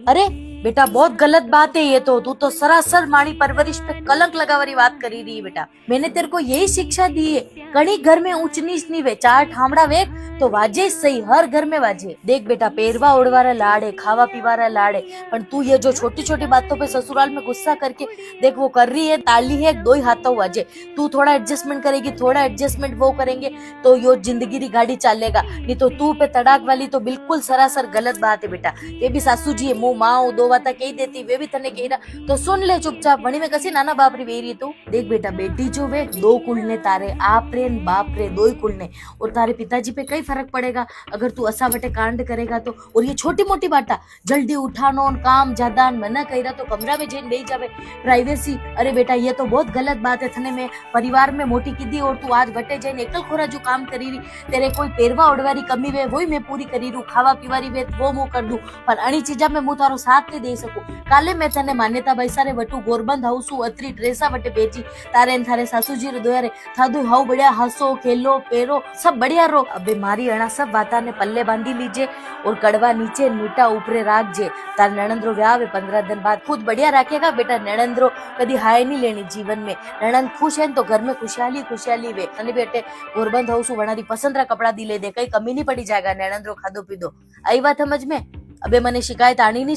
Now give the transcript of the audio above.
अरे बेटा, बहुत गलत बात है ये तू तो सरासर माड़ी परवरिश पे कलंक लगावारी बात करी रही है बेटा। मैंने तेरे को यही शिक्षा दी है, कणी घर में ऊंच नीच नहीं वे, चार ठामड़ा वे तो वाजे सही, हर घर में वाजे। देख बेटा, पेरवा ओढ़वारा लाड़े, खावा पीवारा लाड़े, पर तू ये जो छोटी छोटी बातों पे ससुराल में गुस्सा करके देख वो कर रही है, ताली है दो ही हाथों वाजे। तू थोड़ा एडजस्टमेंट करेगी, थोड़ा एडजस्टमेंट वो करेंगे तो यो जिंदगी री गाड़ी चलेगा, नहीं तो तू पे तड़ाक वाली तो बिल्कुल सरासर गलत बात है बेटा। ये भी सासू जी मुंह माओ दो बात कही देती, वे भी तने कही रहा तो सुन ले चुपचाप, वणी में कसी नाना बाप री वेरी तू। देख बेटा, बेटी जो वे दो कुल ने तारे, आप रे बाप रे दो ही कुल ने, और तारे पिताजी पे कई फर्क पड़ेगा अगर तू असा बटे कांड करेगा तो। और ये छोटी मोटी बात, जल्दी उठानो काम ज्यादा मना कही रहा तो कमरा में जैन बेच जावे, प्राइवेसी। अरे बेटा, ये तो बहुत गलत बात है। थने में परिवार में मोटी की दी और तू आज बटे जैन एकल खोरा जो काम करी रही, तेरे कोई पेरवा ओढ़वारी कमी वे वही मैं पूरी करी रू, खावा पीवारी वे वो मुंह कर दू, पर अणी चीजा में मुंह तारो साथ नहीं दे सकूं। काले मैं तने मान्यता बैसारे वटू गोरबंद हाउसू अतरी ड्रेसा वटे बेची, तारे न थारे सासूजी रे दोयारे थादू हाउ बढ़िया हंसो खेलो पेरो सब बढ़िया रो। अबे मारी अणा सब बाता ने पल्ले बांधी लीजे और कड़वा नीचे मीठा ऊपरे राखजे। तार नणंद्रो व्याह 15 दिन बाद खुद बढ़िया रखेगा बेटा। नणंद्रो कदी हाय नहीं लेनी जीवन में, नणंद खुश है तो घर में खुशहाली खुशहाली वे। अने बेटे गोरबंद हाउसू वणारी पसंद रा कपड़ा दी ले दे, कई कमी नहीं पड़ी जाएगा। नणंद्रो खादो पीदो आई बात समझ में। अबे मने शिकायत आनी नहीं।